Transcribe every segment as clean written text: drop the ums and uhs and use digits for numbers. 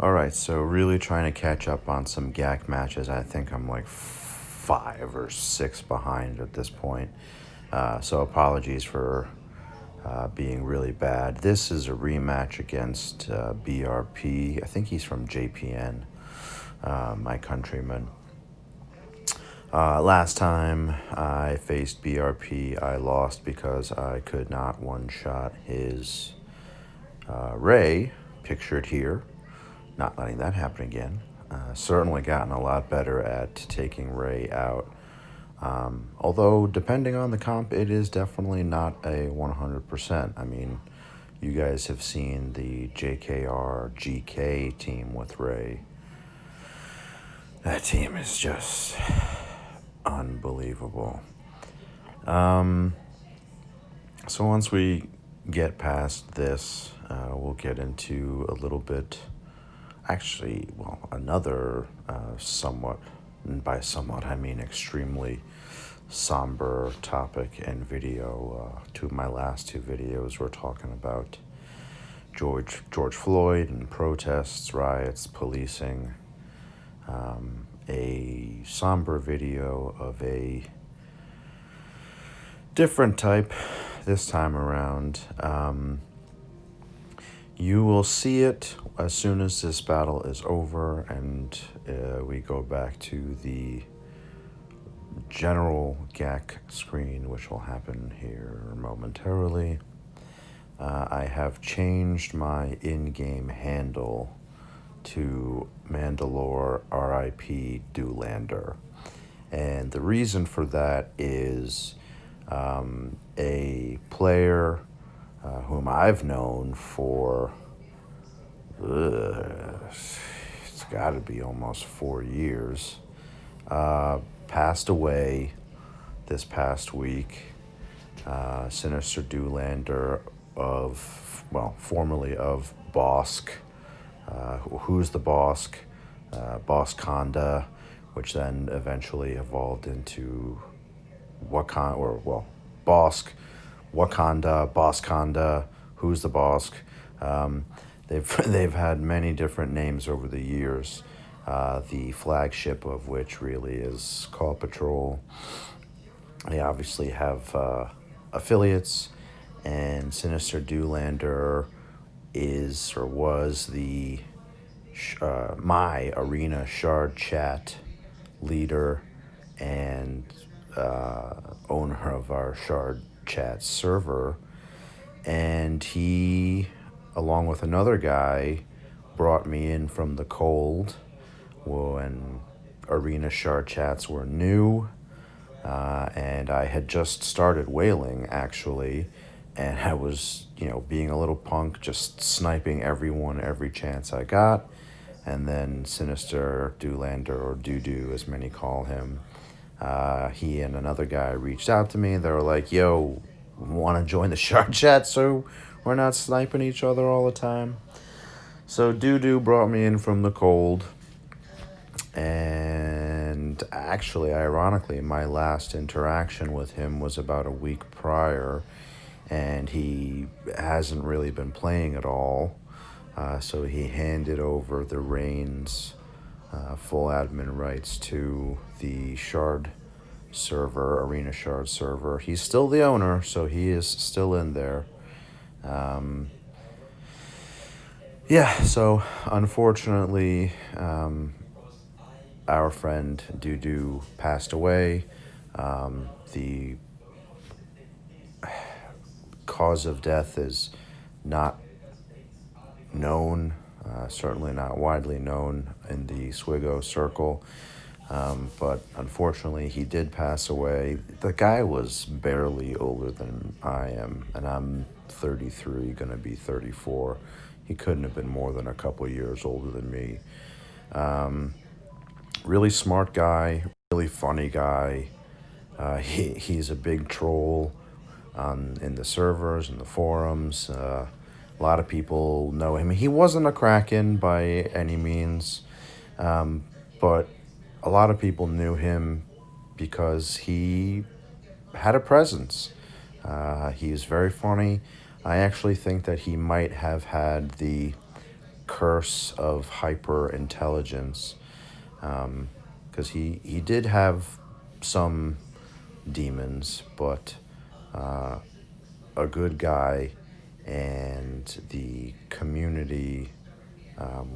Alright, so really trying to catch up on some GAC matches. I think I'm like 5 or 6 behind at this point. So apologies for being really bad. This is a rematch against BRP. I think he's from JPN, my countryman. Last time I faced BRP, I lost because I could not one-shot his Ray, pictured here. Not letting that happen again. Certainly gotten a lot better at taking Ray out. Although, depending on the comp, it is definitely not a 100%. I mean, you guys have seen the JKR GK team with Ray. That team is just unbelievable. So once we get past this, we'll get into a little bit, actually, well, another somewhat, and by somewhat I mean extremely somber topic and video. My last two videos were talking about George Floyd and protests, riots, policing. A somber video of a different type this time around. You will see it as soon as this battle is over and we go back to the general GAC screen, which will happen here momentarily. I have changed my in-game handle to Mandalore RIP Doolander. And the reason for that is a player whom I've known for, it's got to be almost 4 years, passed away this past week. Sinister Doolander formerly of Bosk. Who's the Bosk? Boskonda, which then eventually evolved into Bosk, Wakanda, Boskonda, Who's the Bosk. They've had many different names over the years. The flagship of which really is Call Patrol. They obviously have affiliates, and Sinister Doolander is or was the my arena shard chat leader and owner of our shard chat server, and he, along with another guy, brought me in from the cold when arena shard chats were new, and I had just started whaling actually, and I was, being a little punk, just sniping everyone every chance I got. And then Sinister Doolander, or Doo-Doo as many call him, he and another guy reached out to me. They were like, yo, want to join the shard chat so we're not sniping each other all the time? So Doo-Doo brought me in from the cold. And actually, ironically, my last interaction with him was about a week prior, and he hasn't really been playing at all. So he handed over the reins, full admin rights to the Shard server, Arena Shard server. He's still the owner, so he is still in there. So unfortunately, our friend Doo-Doo passed away. The cause of death is not known, certainly not widely known in the Swigo circle, but unfortunately he did pass away. The guy was barely older than I am, and I'm 33, gonna be 34. He couldn't have been more than a couple years older than me. Really smart guy, really funny guy. He's a big troll in the servers and the forums. A lot of people know him. He wasn't a Kraken by any means, but a lot of people knew him because he had a presence. He's very funny. I actually think that he might have had the curse of hyper intelligence, because he did have some demons, but a good guy, and the community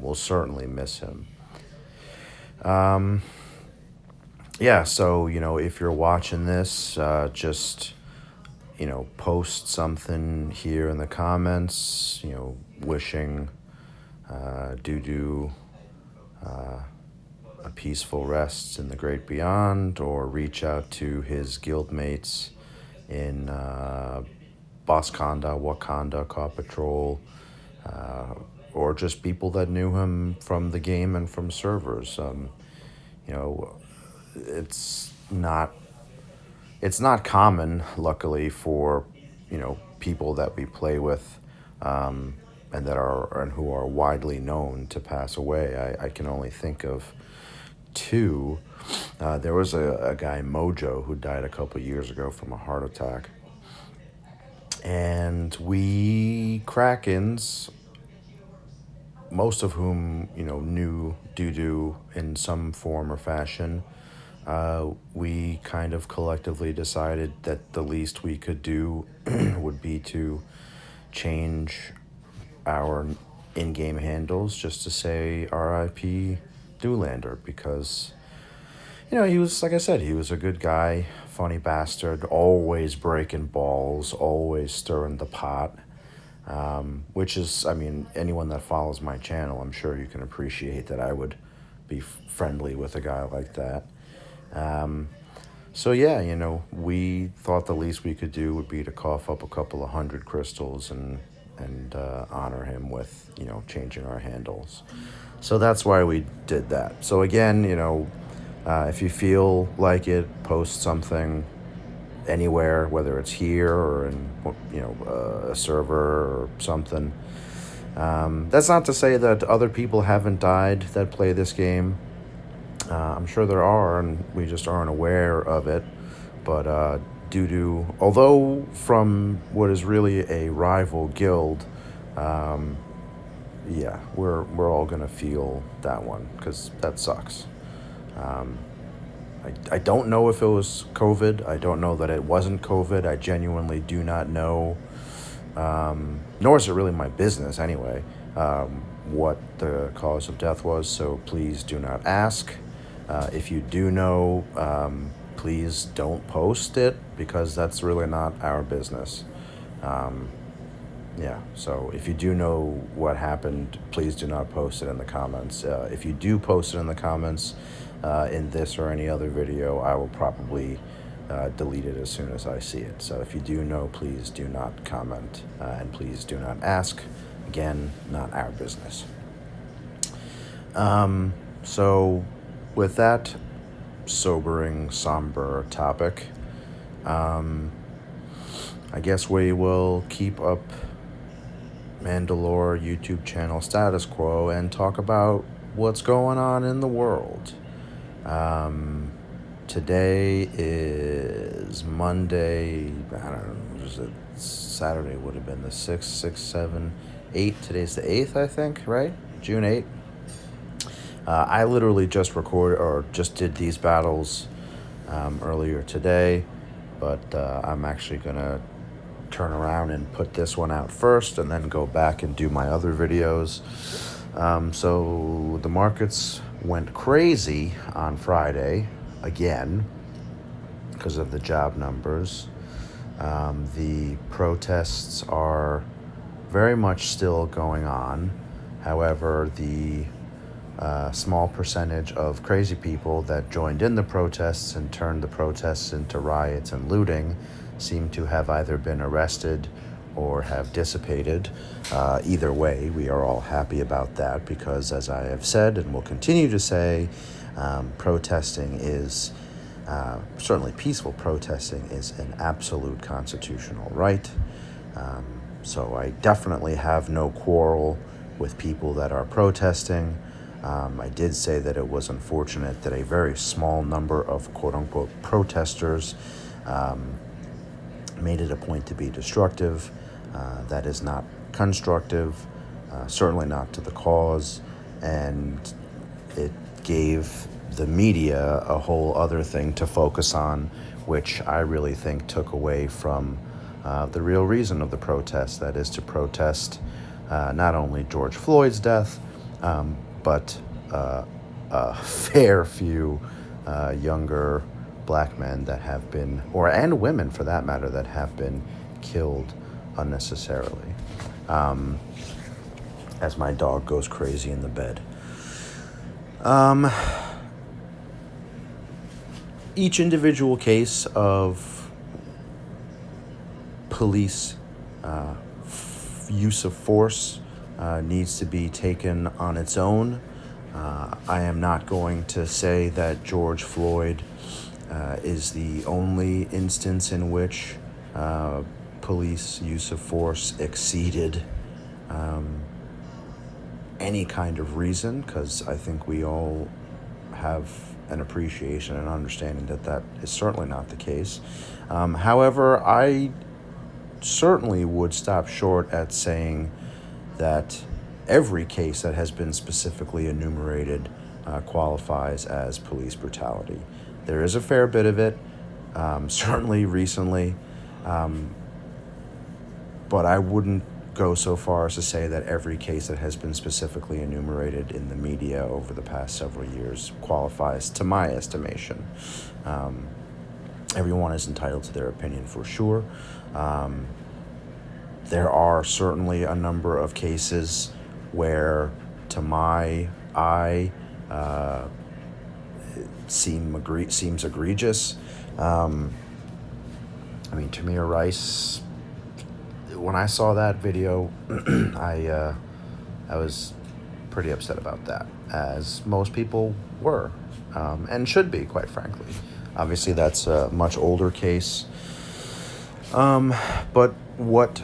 will certainly miss him. Yeah, so, if you're watching this, just, post something here in the comments, wishing Doo a peaceful rest in the great beyond, or reach out to his guildmates in Bosconda, Wakanda, Paw Patrol, or just people that knew him from the game and from servers. It's not common, luckily, for people that we play with, and who are widely known to pass away. I can only think of two. There was a guy, Mojo, who died a couple years ago from a heart attack. And we Krakens, most of whom, knew Doo in some form or fashion, we kind of collectively decided that the least we could do would be to change our in-game handles just to say R.I.P. Doolander, because he was, like I said, he was a good guy, funny bastard, always breaking balls, always stirring the pot, which is, anyone that follows my channel, I'm sure you can appreciate that I would be friendly with a guy like that. So yeah, we thought the least we could do would be to cough up a couple of 100 crystals and honor him with, changing our handles. So that's why we did that. So again, if you feel like it, post something anywhere, whether it's here or in, a server or something. That's not to say that other people haven't died that play this game. I'm sure there are, and we just aren't aware of it. But Doo, although from what is really a rival guild, yeah, we're all gonna feel that one, because that sucks. I don't know if it was COVID. I don't know that it wasn't COVID. I genuinely do not know, nor is it really my business anyway, what the cause of death was, so please do not ask. If you do know, please don't post it, because that's really not our business. Yeah, so if you do know what happened, please do not post it in the comments. If you do post it in the comments in this or any other video, I will probably delete it as soon as I see it. So if you do know, please do not comment, and please do not ask. Again, not our business. So with that sobering, somber topic, I guess we will keep up Mandalore YouTube channel status quo and talk about what's going on in the world. Today is Monday. I don't know, was it Saturday? Would have been the 6th, 6th, 7th, 8th. Today's the 8th, I think, right? June 8th. I literally just did these battles earlier today, but I'm actually gonna turn around and put this one out first and then go back and do my other videos. So the markets went crazy on Friday again because of the job numbers. The protests are very much still going on. However, the small percentage of crazy people that joined in the protests and turned the protests into riots and looting seem to have either been arrested or have dissipated. Either way, we are all happy about that, because as I have said and will continue to say, protesting is, certainly peaceful protesting, is an absolute constitutional right. So I definitely have no quarrel with people that are protesting. I did say that it was unfortunate that a very small number of quote-unquote protesters made it a point to be destructive. That is not constructive. certainly not to the cause, and it gave the media a whole other thing to focus on, which I really think took away from the real reason of the protest, that is to protest not only George Floyd's death, but a fair few younger black men that have been, and women for that matter, that have been killed unnecessarily. As my dog goes crazy in the bed. Each individual case of police use of force needs to be taken on its own. I am not going to say that George Floyd is the only instance in which police use of force exceeded any kind of reason, because I think we all have an appreciation and understanding that that is certainly not the case. However, I certainly would stop short at saying that every case that has been specifically enumerated qualifies as police brutality. There is a fair bit of it, certainly recently, but I wouldn't go so far as to say that every case that has been specifically enumerated in the media over the past several years qualifies, to my estimation. Everyone is entitled to their opinion for sure. There are certainly a number of cases where, to my eye, seems egregious. Tamir Rice, when I saw that video, I was pretty upset about that, as most people were, and should be, quite frankly. Obviously, that's a much older case. But what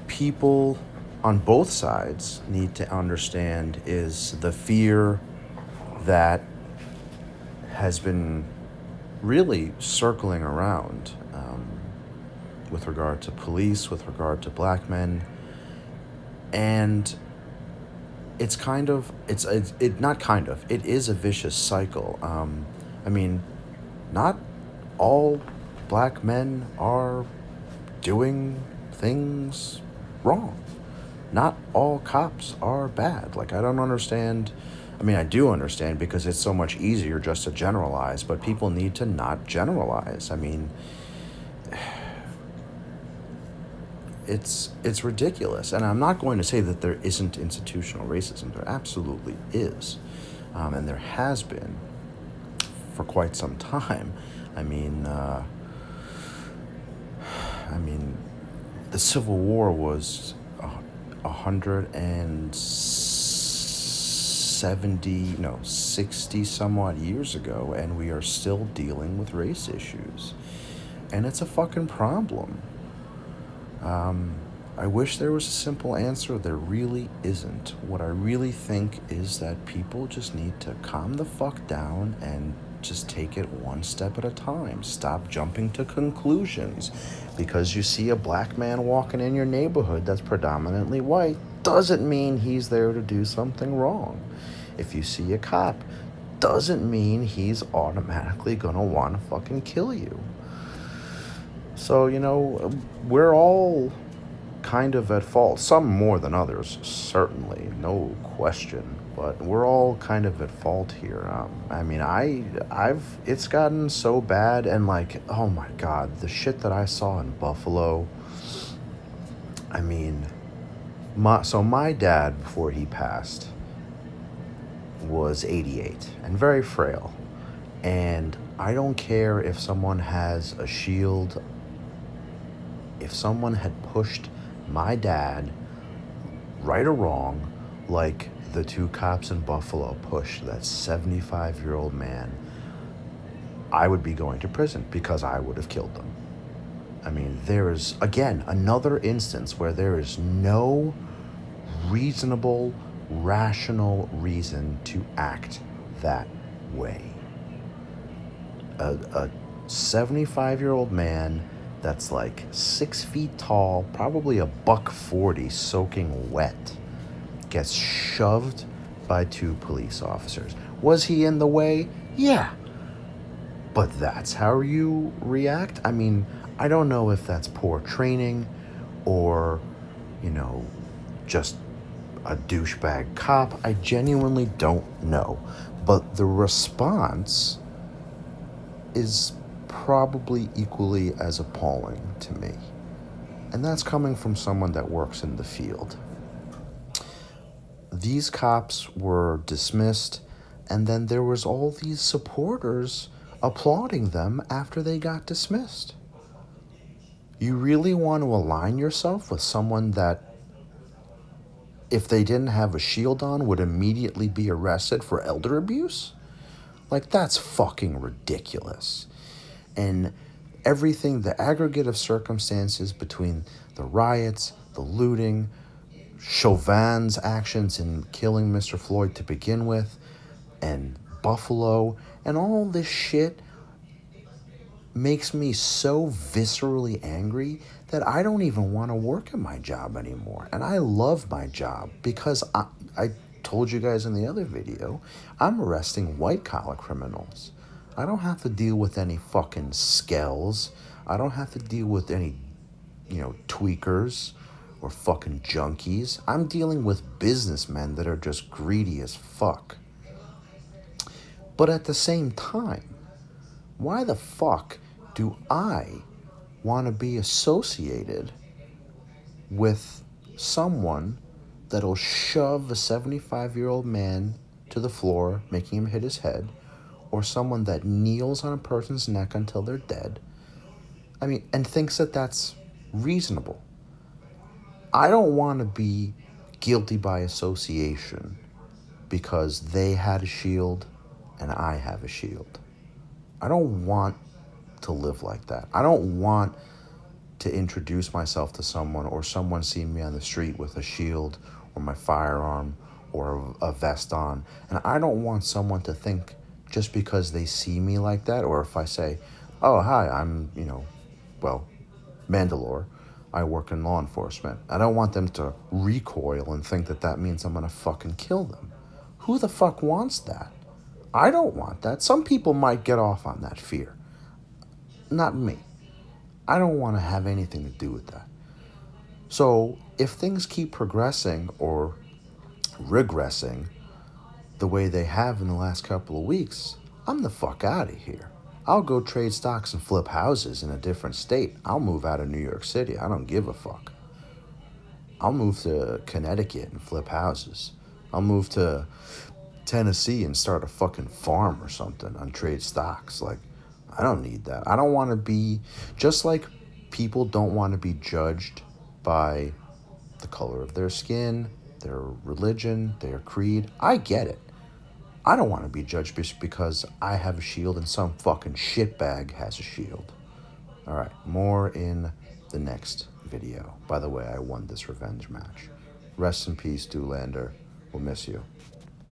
people on both sides need to understand is the fear that has been really circling around with regard to police, with regard to black men, and it is a vicious cycle. Not all black men are doing things wrong. Not all cops are bad. I don't understand. I do understand, because it's so much easier just to generalize, but people need to not generalize. It's ridiculous. And I'm not going to say that there isn't institutional racism. There absolutely is. And there has been for quite some time. The Civil War was 60 some odd years ago, and we are still dealing with race issues. And it's a fucking problem. I wish there was a simple answer. There really isn't. What I really think is that people just need to calm the fuck down and just take it one step at a time. Stop jumping to conclusions. Because you see a black man walking in your neighborhood that's predominantly white doesn't mean he's there to do something wrong. If you see a cop, doesn't mean he's automatically gonna want to fucking kill you. So, we're all kind of at fault. Some more than others, certainly, no question. But we're all kind of at fault here. It's gotten so bad, and oh my God, the shit that I saw in Buffalo. My dad, before he passed, was 88 and very frail. And I don't care if someone has a shield. If someone had pushed my dad, right or wrong, like the two cops in Buffalo pushed that 75-year-old man, I would be going to prison, because I would have killed them. There is, again, another instance where there is no reasonable, rational reason to act that way. A 75-year-old man that's like 6 feet tall, probably a buck 40, soaking wet, gets shoved by two police officers. Was he in the way? Yeah. But that's how you react? I mean, I don't know if that's poor training or, you know, just a douchebag cop. I genuinely don't know. But the response is probably equally as appalling to me. And that's coming from someone that works in the field. These cops were dismissed, and then there was all these supporters applauding them after they got dismissed. You really want to align yourself with someone that, if they didn't have a shield on, would immediately be arrested for elder abuse? Like, that's fucking ridiculous. And everything, the aggregate of circumstances between the riots, the looting, Chauvin's actions in killing Mr. Floyd to begin with, and Buffalo, and all this shit makes me so viscerally angry that I don't even want to work at my job anymore. And I love my job because I told you guys in the other video, I'm arresting white-collar criminals. I don't have to deal with any fucking skells. I don't have to deal with any, tweakers or fucking junkies. I'm dealing with businessmen that are just greedy as fuck. But at the same time, why the fuck do I want to be associated with someone that'll shove a 75-year-old man to the floor, making him hit his head, or someone that kneels on a person's neck until they're dead? I mean, and thinks that that's reasonable. I don't want to be guilty by association because they had a shield and I have a shield. I don't want to live like that. I don't want to introduce myself to someone or someone seeing me on the street with a shield or my firearm or a vest on. And I don't want someone to think just because they see me like that, or if I say, oh, hi, I'm, Mandalore. I work in law enforcement. I don't want them to recoil and think that that means I'm going to fucking kill them. Who the fuck wants that? I don't want that. Some people might get off on that fear. Not me. I don't want to have anything to do with that. So if things keep progressing or regressing the way they have in the last couple of weeks, I'm the fuck out of here. I'll go trade stocks and flip houses in a different state. I'll move out of New York City. I don't give a fuck. I'll move to Connecticut and flip houses. I'll move to Tennessee and start a fucking farm or something on trade stocks. Like, I don't need that. I don't want to be, just like people don't want to be judged by the color of their skin, their religion, their creed. I get it. I don't want to be judged just because I have a shield and some fucking shitbag has a shield. All right, more in the next video. By the way, I won this revenge match. Rest in peace, Doolander. We'll miss you.